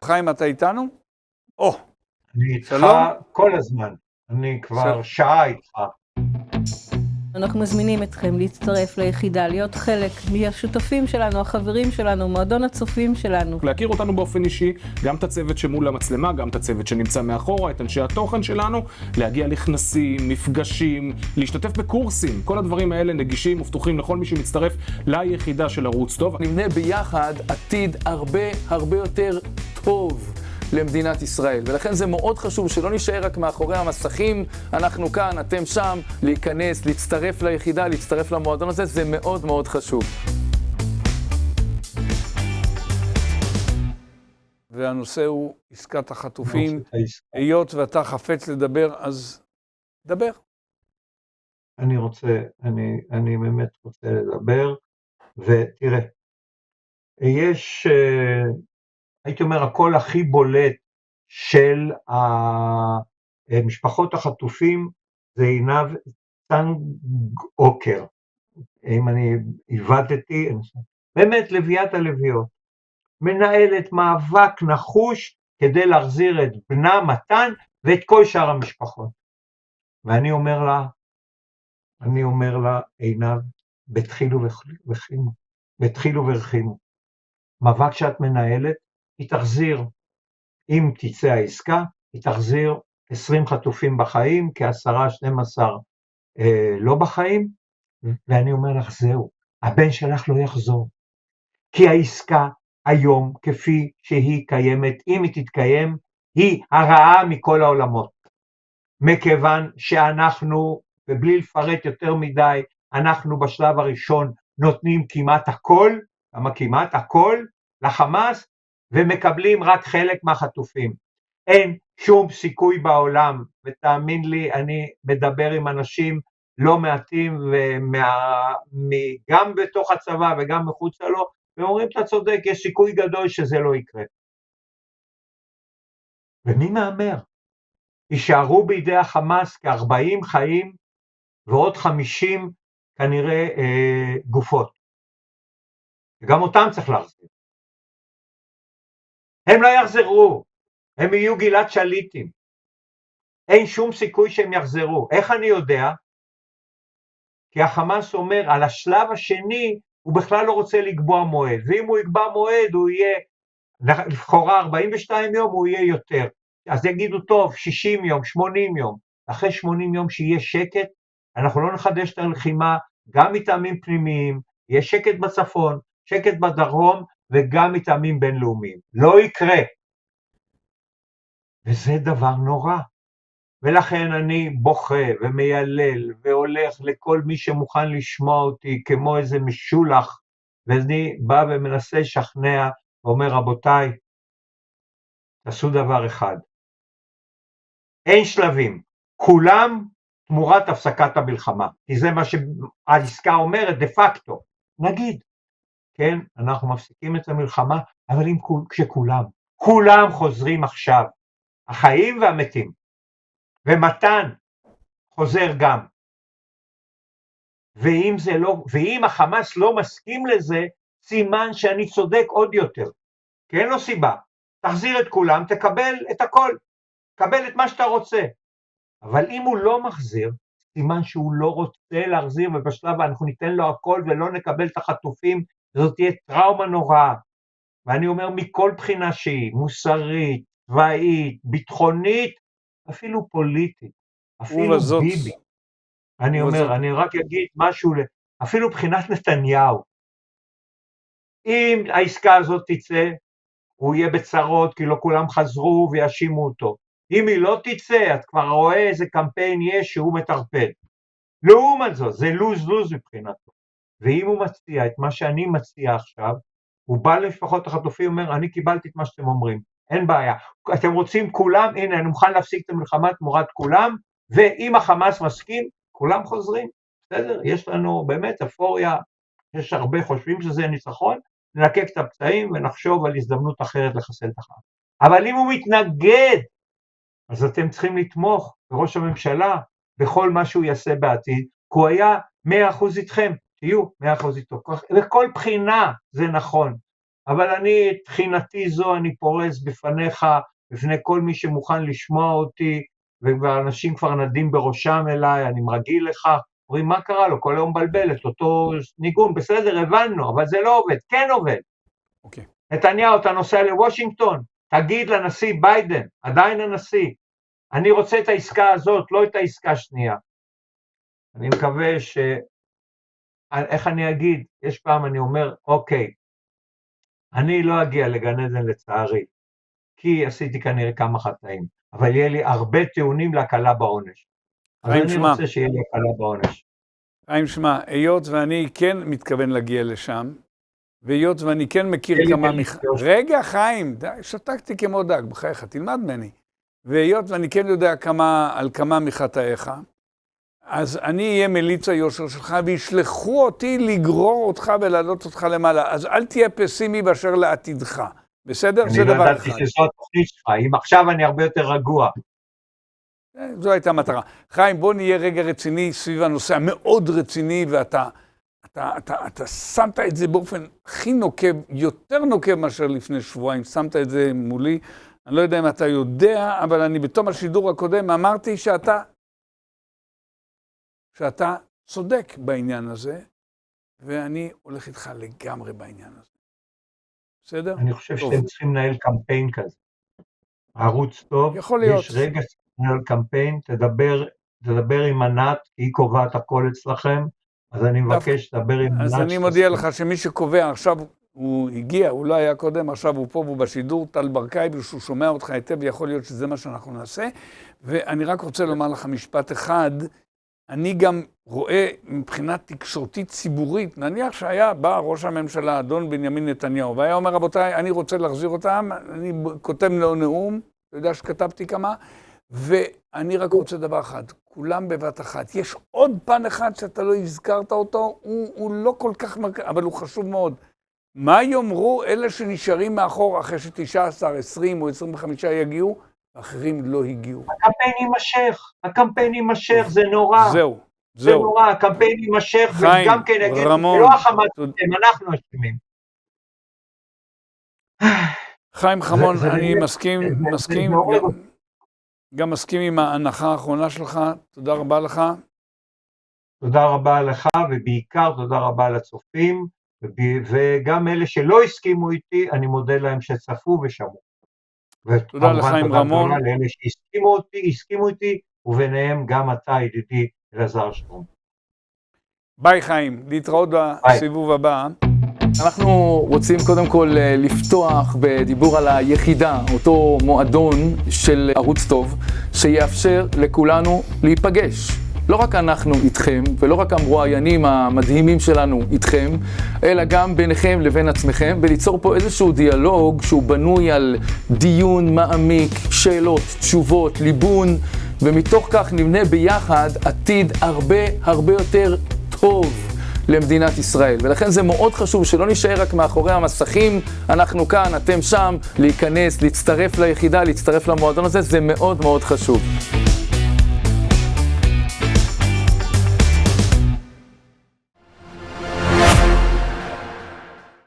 חיים, אתה איתנו? או, אני איתך שלום. כל הזמן, אני כבר שעה איתך. אנחנו מזמינים אתכם להצטרף ליחידה, להיות חלק מהשותפים שלנו, החברים שלנו, מועדון הצופים שלנו. להכיר אותנו באופן אישי, גם את הצוות שמול המצלמה, גם את הצוות שנמצא מאחורה, את אנשי התוכן שלנו, להגיע לכנסים, מפגשים, להשתתף בקורסים. כל הדברים האלה נגישים ופתוחים לכל מי שמצטרף ליחידה של ערוץ טוב. נבנה ביחד עתיד הרבה יותר טוב למדינת ישראל, ולכן זה מאוד חשוב שלא נשאר רק מאחורי המסכים, אנחנו כאן, אתם שם, להיכנס, להצטרף ליחידה, להצטרף למועדון הזה, זה מאוד מאוד חשוב. והנושא הוא עסקת החטופים. היות ואתה חפץ לדבר, אז דבר. אני באמת רוצה לדבר, ותראה, יש, הייתי אומר, הקול הכי בולט של משפחות החטופים, זה עינב צנגאוקר, אם אני עיוותתי, באמת לביאת הלוויות, מנהלת מאבק נחוש כדי להחזיר את בנה מתן ואת כל שאר המשפחות. ואני אומר לה, עינב, בתחילו ורחימו. מאבק שאת מנהלת, היא תחזיר, אם תצא העסקה, היא תחזיר 20 חטופים בחיים, כ10-12 לא בחיים, ואני אומר לך, זהו, הבן שלך לא יחזור, כי העסקה היום, כפי שהיא קיימת, אם היא תתקיים, היא הרעה מכל העולמות, מכיוון שאנחנו, ובלי לפרט יותר מדי, אנחנו בשלב הראשון נותנים כמעט הכל לחמאס, ומקבלים רק חלק מהחטופים. אין שום סיכוי בעולם, ותאמין לי, אני מדבר עם אנשים לא מעטים, גם בתוך הצבא וגם מחוץ לו, ואומרים, אתה צודק, יש סיכוי גדול שזה לא יקרה. ומי מאמר? יישארו בידי החמאס כ40 חיים, ועוד 50 כנראה גופות. וגם אותם צריך להחזיר. הם לא יחזרו, הם יהיו גלעד שליטים. אין שום סיכוי שהם יחזרו. איך אני יודע? כי החמאס אומר, על השלב השני, הוא בכלל לא רוצה לקבוע מועד, ואם הוא יקבע מועד, הוא יהיה, לכאורה 42 יום, הוא יהיה יותר. אז יגידו, טוב, 60 יום, 80 יום. אחרי 80 יום שיהיה שקט, אנחנו לא נחדש את הלחימה, גם מטעמים פנימיים, יהיה שקט בצפון, שקט בדרום, וגם מטעמים בינלאומיים. לא יקרה. וזה דבר נורא. ולכן אני בוכה ומיילל והולך לכל מי שמוכן לשמוע אותי כמו איזה משולח, ואני בא ומנסה לשכנע ואומר, רבותיי, תעשו דבר אחד. אין שלבים. כולם תמורת הפסקת המלחמה. כי זה מה שהעסקה אומרת דה פקטו. נגיד, כן, אנחנו מפסיקים את המלחמה, אבל אם כולם חוזרים עכשיו, החיים והמתים, ומתן חוזר גם. ואם החמאס לא מסכים לזה, סימן שאני צודק עוד יותר. כי אין לו סיבה. תחזיר את כולם, תקבל את הכל. תקבל את מה שאתה רוצה. אבל אם הוא לא מחזיר, סימן שהוא לא רוצה להחזיר, ובשלב אנחנו ניתן לו הכל ולא נקבל את החטופים, זאת תהיה טראומה נוראה. ואני אומר מכל בחינה שהיא, מוסרית, צבאית, ביטחונית, אפילו פוליטית, אפילו ביבי. אני רק אגיד משהו, אפילו בחינת נתניהו. אם העסקה הזאת תצא, הוא יהיה בצרות, כי לא כולם חזרו ויאשימו אותו. אם היא לא תצא, את כבר רואה איזה קמפיין יש שהוא מטרפד. לעומת זאת, זה לוז מבחינתו. ואם הוא מציע את מה שאני מציע עכשיו, הוא בא למשפחות החטופים ואומר, אני קיבלתי את מה שאתם אומרים, אין בעיה. אתם רוצים כולם, הנה, אני מוכן להפסיק את המלחמה תמורת כולם, ואם החמאס מסכים, כולם חוזרים. בסדר? יש לנו באמת אפוריה, יש הרבה חושבים שזה ניצחון, נלקק את הפצעים ונחשוב על הזדמנות אחרת לחסל את החמאס. אבל אם הוא מתנגד, אז אתם צריכים לתמוך בראש הממשלה, בכל מה שהוא יעשה בעתיד, כי הוא היה 100% איתכם, תהיו 100% איתו. וכל בחינה זה נכון. אבל אני, תחינתי זו, אני פורס בפניך, בפני כל מי שמוכן לשמוע אותי, ואנשים כבר נדים בראשם אליי, אני מרגיל לך, אומרים, מה קרה לו? כל היום מבלבלת, אותו ניגון, בסדר, הבנו, אבל זה לא עובד, כן עובד. אוקיי. נתניהו, אתה נוסע לוושינגטון, תגיד לנשיא ביידן, עדיין הנשיא, אני רוצה את העסקה הזאת, לא את העסקה השנייה. אני מקווה איך אני אגיד, יש פעם אני אומר, אוקיי, אני לא אגיע לגן עדן לצערי, כי עשיתי כנראה כמה חטאים, אבל יהיה לי הרבה טיעונים להקלה בעונש. אז אני רוצה שיהיה לי הקלה בעונש. חיים, שמע, היות ואני כן מתכוון להגיע לשם, והיות ואני כן מכיר כמה רגע, חיים, שתקתי כמו דג, בחייך, תלמד ממני. והיות ואני כן יודע על כמה מחטאיך, אז אני אהיה מליץ היושר שלך, וישלחו אותי לגרור אותך ולעלות אותך למעלה. אז אל תהיה פסימי באשר לעתידך. בסדר? זה דבר אחד. אני לא ידעתי שזו התוכנית שלך, אם עכשיו אני הרבה יותר רגוע. זו הייתה המטרה. חיים, בוא נהיה רגע רציני סביב הנושא המאוד רציני, ואתה שמת את זה באופן הכי נוקב, יותר נוקב מאשר לפני שבועיים, שמת את זה מולי. אני לא יודע אם אתה יודע, אבל אני בתום השידור הקודם אמרתי שאתה צודק בעניין הזה, ואני הולך איתך לגמרי בעניין הזה. בסדר? אני חושב שאתם צריכים לנהל קמפיין כזה. ערוץ טוב, יכול להיות. יש רגע לנהל קמפיין, תדבר עם ענת, היא קובעת הכל אצלכם, אז אני מבקש לדבר עם ענת. אז אני מודיע לך שמי שקובע עכשיו, הוא הגיע, הוא לא היה קודם, עכשיו הוא פה והוא בשידור, טל ברקאי, שהוא שומע אותך היטב, ויכול להיות שזה מה שאנחנו נעשה. ואני רק רוצה לומר לך משפט אחד, אני גם רואה מבחינה תקשורתית ציבורית, נניח בא ראש הממשלה, אדון בנימין נתניהו, והיה אומר, רבותיי, אני רוצה להחזיר אותם, אני כותב לו נאום, אתה יודע שכתבתי כמה, ואני רק רוצה דבר אחד, כולם בבת אחת. יש עוד פן אחד שאתה לא הזכרת אותו, הוא לא כל כך מרכז, אבל הוא חשוב מאוד. מה יאמרו אלה שנשארים מאחור אחרי ש19, 20 או 25 יגיעו, ואחרים לא הגיעו? הקמפיין יימשך, זה נורא. זהו. זה נורא, הקמפיין יימשך, וגם כן יגיד, לא החמאס, אנחנו אשמים. חיים חמון, אני גם מסכים עם ההנחה האחרונה שלך, תודה רבה לך. תודה רבה לך, ובעיקר תודה רבה לצופים, וגם אלה שלא הסכימו איתי, אני מודה להם שצפו ושמעו. תודה לחיים רמון. תודה לאלה שהסכימו איתי, וביניהם גם אתה, ידידי, אלעזר שטרום. ביי חיים, להתראות בסיבוב הבא. אנחנו רוצים קודם כל לפתוח בדיבור על היחידה, אותו מועדון של ערוץ טוב, שיאפשר לכולנו להיפגש. לא רק אנחנו איתכם, ולא רק המרואיינים המדהימים שלנו איתכם, אלא גם ביניכם לבין עצמכם, וליצור פה איזשהו דיאלוג שהוא בנוי על דיון מעמיק, שאלות, תשובות, ליבון, ומתוך כך נבנה ביחד עתיד הרבה יותר טוב למדינת ישראל. ולכן זה מאוד חשוב שלא נשאר רק מאחורי המסכים, אנחנו כאן, אתם שם, להיכנס, להצטרף ליחידה, להצטרף למועדון הזה, זה מאוד חשוב.